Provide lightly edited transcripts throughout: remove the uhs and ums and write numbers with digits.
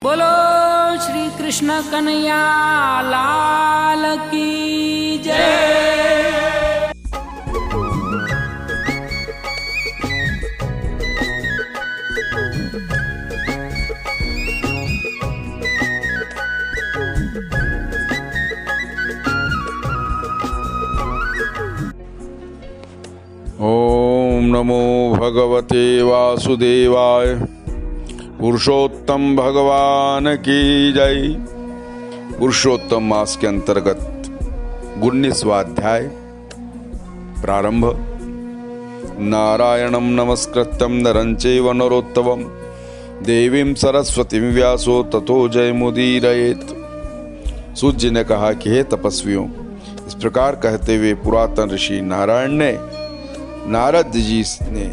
बोलो श्री कृष्ण कन्हैया लाल की जय। ओम नमो भगवते वासुदेवाय। पुरुषोत्तम भगवान की जय। पुरुषोत्तम मास के अंतर्गत 19वां अध्याय प्रारंभ। नारायणं नमस्कृत्यं नरं चैव नरोत्तमं देवीं सरस्वतीं व्यासो ततो जयमुदीरयेत्। सूत जी ने कहा कि हे तपस्वियों, इस प्रकार कहते हुए पुरातन ऋषि नारायण ने नारद जी ने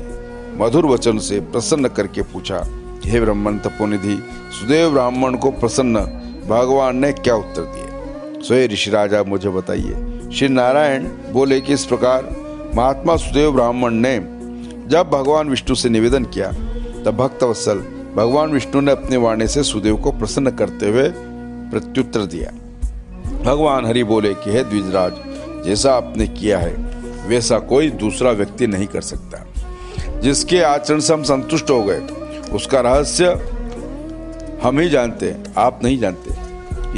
मधुर वचन से प्रसन्न करके पूछा, हे ब्राह्मण तपोनिधि, सुदेव ब्राह्मण को प्रसन्न भगवान ने क्या उत्तर दिया? सोए ऋषि राजा मुझे बताइए। श्री नारायण बोले कि इस प्रकार महात्मा सुदेव ब्राह्मण ने जब भगवान विष्णु से निवेदन किया तब भक्तवत्सल भगवान विष्णु ने अपनी वाणी से सुदेव को प्रसन्न करते हुए प्रत्युत्तर दिया। भगवान हरि बोले कि हे द्विजराज, जैसा आपने किया है वैसा कोई दूसरा व्यक्ति नहीं कर सकता। जिसके आचरण से हम संतुष्ट हो गए उसका रहस्य हम ही जानते हैं, आप नहीं जानते।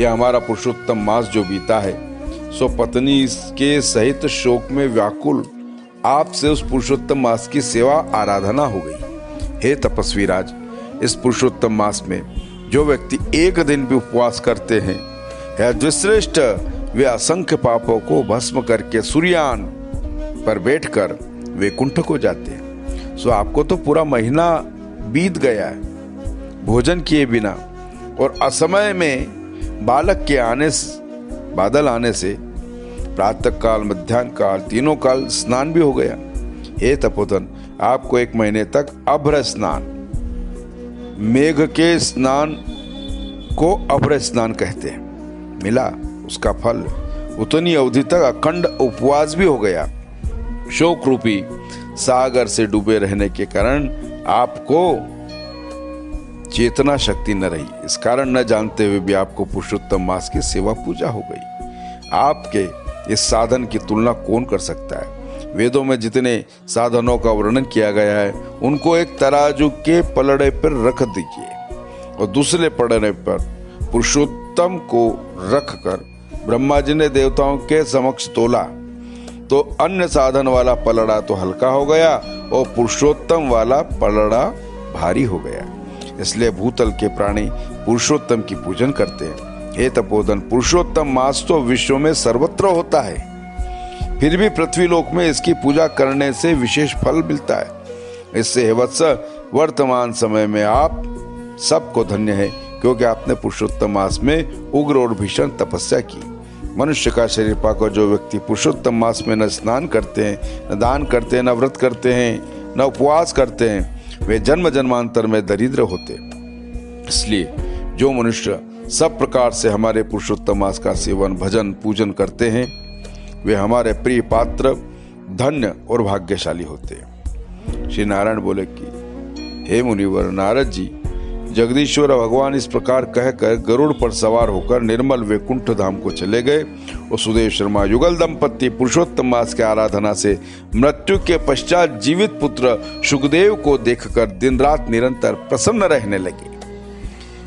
यह हमारा पुरुषोत्तम मास जो बीता है सो पत्नी के सहित शोक में व्याकुल आपसे उस पुरुषोत्तम मास की सेवा आराधना हो गई। हे तपस्वी राज, इस पुरुषोत्तम मास में जो व्यक्ति एक दिन भी उपवास करते हैं या द्विश्रेष्ठ वे असंख्य पापों को भस्म करके सूर्यान पर बैठकर वैकुंठ को जाते हैं। सो आपको तो पूरा महीना बीत गया है भोजन किए बिना, और असमय में बादल आने से प्रातः काल मध्याह्न काल तीनों काल स्नान भी हो गया। हे तपोधन, आपको एक महीने तक अभ्र स्नान, मेघ के स्नान को अभ्र स्नान कहते हैं, मिला। उसका फल उतनी अवधि तक अखंड उपवास भी हो गया। शोक रूपी सागर से डूबे रहने के कारण आपको चेतना शक्ति न रही। इस कारण न जानते हुए भी आपको पुरुषोत्तम मास की सेवा पूजा हो गई। आपके इस साधन की तुलना कौन कर सकता है? वेदों में जितने साधनों का वर्णन किया गया है उनको एक तराजू के पलड़े पर रख दीजिए और दूसरे पलड़े पर पुरुषोत्तम को रखकर ब्रह्मा जी ने देवताओं के समक्ष तोला तो अन्य साधन वाला पलड़ा तो हल्का हो गया और पुरुषोत्तम वाला पलड़ा भारी हो गया। इसलिए भूतल के प्राणी पुरुषोत्तम की पूजन करते हैं। हे तपोधन, पुरुषोत्तम मास तो विश्व में सर्वत्र होता है, फिर भी पृथ्वी लोक में इसकी पूजा करने से विशेष फल मिलता है। इससे हे वत्स, वर्तमान समय में आप सबको धन्य है, क्योंकि आपने पुरुषोत्तम मास में उग्र और भीषण तपस्या की। मनुष्य का शरीर पाकर जो व्यक्ति पुरुषोत्तम मास में न स्नान करते हैं, न दान करते हैं, न व्रत करते हैं, न उपवास करते हैं, वे जन्म जन्मांतर में दरिद्र होते। इसलिए जो मनुष्य सब प्रकार से हमारे पुरुषोत्तम मास का सेवन भजन पूजन करते हैं वे हमारे प्रिय पात्र, धन्य और भाग्यशाली होते हैं। श्री नारायण बोले कि हे मुनिवर नारद जी, जगदीश्वर भगवान इस प्रकार कहकर गरुड़ पर सवार होकर निर्मल वैकुंठ धाम को चले गए और सुदेव शर्मा युगल दंपत्ति पुरुषोत्तम मास के आराधना से मृत्यु के पश्चात जीवित पुत्र सुखदेव को देखकर दिन रात निरंतर प्रसन्न रहने लगे।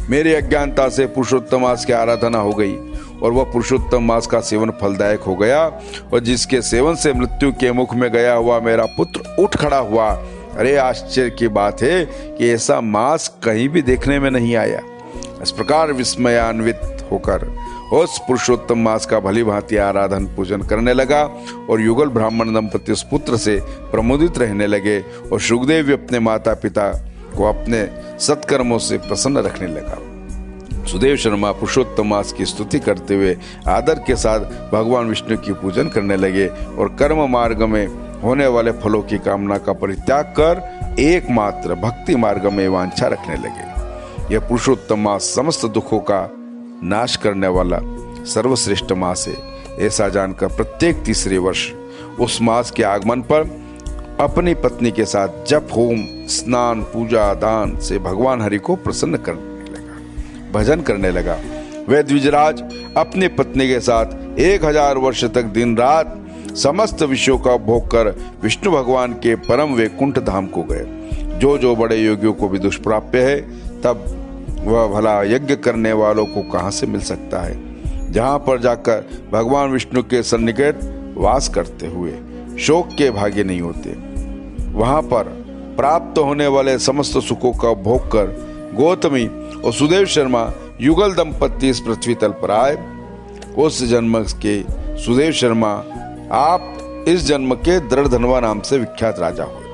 मेरी अज्ञानता से पुरुषोत्तम मास की आराधना हो गई और वह पुरुषोत्तम मास का सेवन फलदायक हो गया, और जिसके सेवन से मृत्यु के मुख में गया हुआ मेरा पुत्र उठ खड़ा हुआ। अरे आश्चर्य की बात है कि ऐसा मास कहीं भी देखने में नहीं आया। इस प्रकार विस्मयान्वित होकर उस पुरुषोत्तम मास का भली भांति आराधन पूजन करने लगा और युगल ब्राह्मण दंपति उस पुत्र से प्रमोदित रहने लगे और सुखदेव भी अपने माता पिता को अपने सत्कर्मों से प्रसन्न रखने लगा। सुदेव शर्मा पुरुषोत्तम मास की स्तुति करते हुए आदर के साथ भगवान विष्णु की पूजन करने लगे और कर्म मार्ग में होने वाले फलों की कामना का परित्याग कर एकमात्र भक्ति मार्ग में वांछा रखने लगे। यह पुरुषोत्तम मास समस्त दुखों का नाश करने वाला सर्वश्रेष्ठ मास है। ऐसा जानकर प्रत्येक तीसरे वर्ष उस मास के आगमन पर अपनी पत्नी के साथ जप होम स्नान पूजा दान से भगवान हरि को प्रसन्न करने लगा। भजन करने लगा। वह द्विजराज अपनी पत्नी के साथ 1000 वर्ष तक दिन रात समस्त विषयों का भोग कर विष्णु भगवान के परम वैकुंठ धाम को गए। जो बड़े योगियों को भी दुष्प्राप्य है, तब वह भला यज्ञ करने वालों को कहां से मिल सकता है, जहां पर जाकर भगवान विष्णु के सन्निकट वास करते हुए शोक के भागी नहीं होते। वहां पर प्राप्त होने वाले समस्त सुखों का भोग कर गौतमी और सुदेव शर्मा युगल दंपति इस पृथ्वी तल पर आए। उस जन्म के सुदेव शर्मा आप इस जन्म के दृढ़धनवा नाम से विख्यात राजा हुए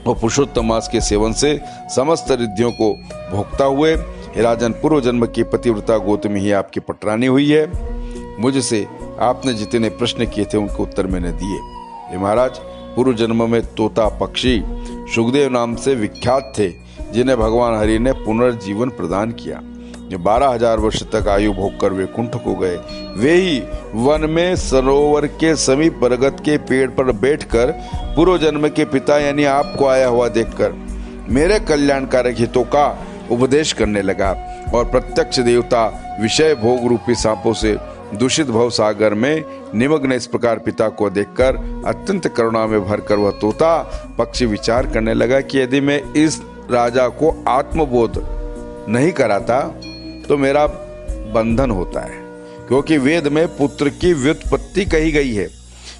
और पुरुषोत्तम मास के सेवन से समस्त रिद्धियों को भोगता हुए हे राजन, पूर्व जन्म की पतिव्रता गौतमी ही आपकी पटरानी हुई है। मुझसे आपने जितने प्रश्न किए थे उनके उत्तर मैंने दिए। हे महाराज, पूर्व जन्म में तोता पक्षी सुखदेव नाम से विख्यात थे, जिन्हें भगवान हरि ने पुनर्जीवन प्रदान किया। जो 12000 वर्ष तक आयु भोग कर वैकुंठ को गए, वे ही वन में सरोवर के समीप बरगद के पेड़ पर बैठकर पूर्व जन्म के पिता यानी आपको आया हुआ देखकर मेरे कल्याणकारक हितों का उपदेश करने लगा और प्रत्यक्ष देवता विषय भोग रूपी सांपों से दूषित भव सागर में निमग्न इस प्रकार पिता को देखकर अत्यंत करुणा में भरकर वह तोता पक्षी विचार करने लगा कि यदि मैं इस राजा को आत्मबोध नहीं कराता तो मेरा बंधन होता है, क्योंकि वेद में पुत्र की व्युत्पत्ति कही गई है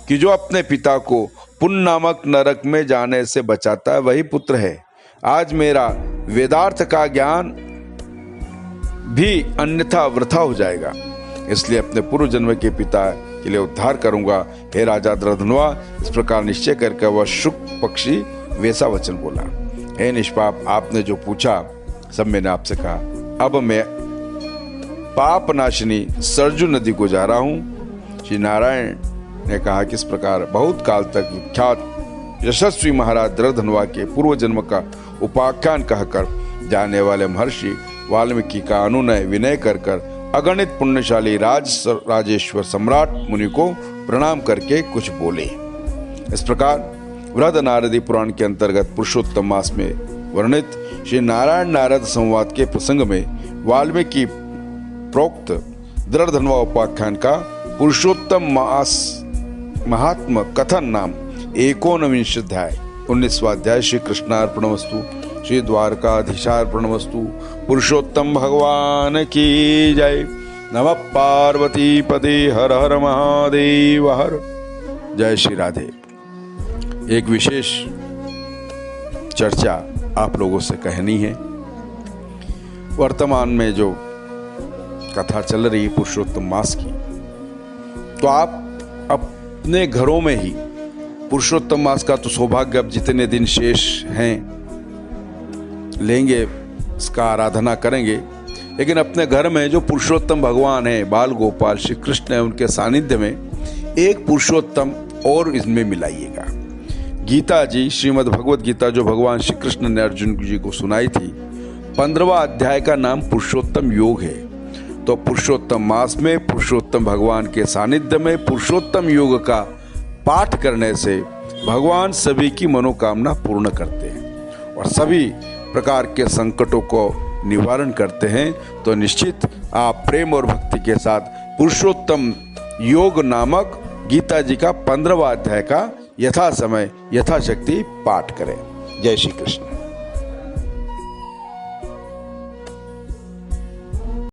कि जो अपने पिता को पुण्य नामक नरक में जाने से बचाता है वही पुत्र है। आज मेरा वेदार्थ का ज्ञान भी अन्यथा वृथा हो जाएगा, इसलिए अपने पूर्व जन्म के पिता के लिए उद्धार करूंगा। हे राजा दृढ़धनवा, इस प्रकार निश्चय करके वह शुक पक्षी वैसा वचन बोला। हे निष्पाप, आपने जो पूछा सब मैंने आपसे कहा। अब मैं पाप नाशिनी सरजू नदी को जा रहा हूं। श्री नारायण ने कहा कि इस प्रकार बहुत काल तक विख्यात यशस्वी महाराज दृढ़धनवा के पूर्व जन्म का उपाख्यान कहकर जाने वाले महर्षि वाल्मीकि का अनुनय विनय कर अगणित पुण्यशाली राजेश्वर सम्राट मुनि को प्रणाम करके कुछ बोले। इस प्रकार बृहद नारदी पुराण के अंतर्गत पुरुषोत्तम मास में वर्णित श्री नारायण नारद संवाद के प्रसंग में वाल्मीकि प्रोक्त दृढ़धनवा उपाख्यान का पुरुषोत्तम मास महात्म कथन नाम 19 अध्याय 19वां अध्याय श्री कृष्णार्पणमस्तु, श्री द्वारकाधीशार्पणमस्तु। पुरुषोत्तम भगवान की जय। नमः पार्वती पते हर हर महादेव हर। जय श्री राधे। एक विशेष चर्चा आप लोगों से कहनी है। वर्तमान में जो कथा चल रही है पुरुषोत्तम मास की, तो आप अपने घरों में ही पुरुषोत्तम मास का तो सौभाग्य अब जितने दिन शेष हैं लेंगे, इसका आराधना करेंगे, लेकिन अपने घर में जो पुरुषोत्तम भगवान है, बाल गोपाल श्री कृष्ण है, उनके सानिध्य में एक पुरुषोत्तम और इसमें मिलाइएगा। गीता जी, श्रीमद् भगवत गीता जो भगवान श्री कृष्ण ने अर्जुन जी को सुनाई थी, 15वां अध्याय का नाम पुरुषोत्तम योग है। तो पुरुषोत्तम मास में पुरुषोत्तम भगवान के सानिध्य में पुरुषोत्तम योग का पाठ करने से भगवान सभी की मनोकामना पूर्ण करते हैं और सभी प्रकार के संकटों को निवारण करते हैं। तो निश्चित आप प्रेम और भक्ति के साथ पुरुषोत्तम योग नामक गीता जी का 15वां अध्याय का यथा समय यथाशक्ति पाठ करें। जय श्री कृष्ण।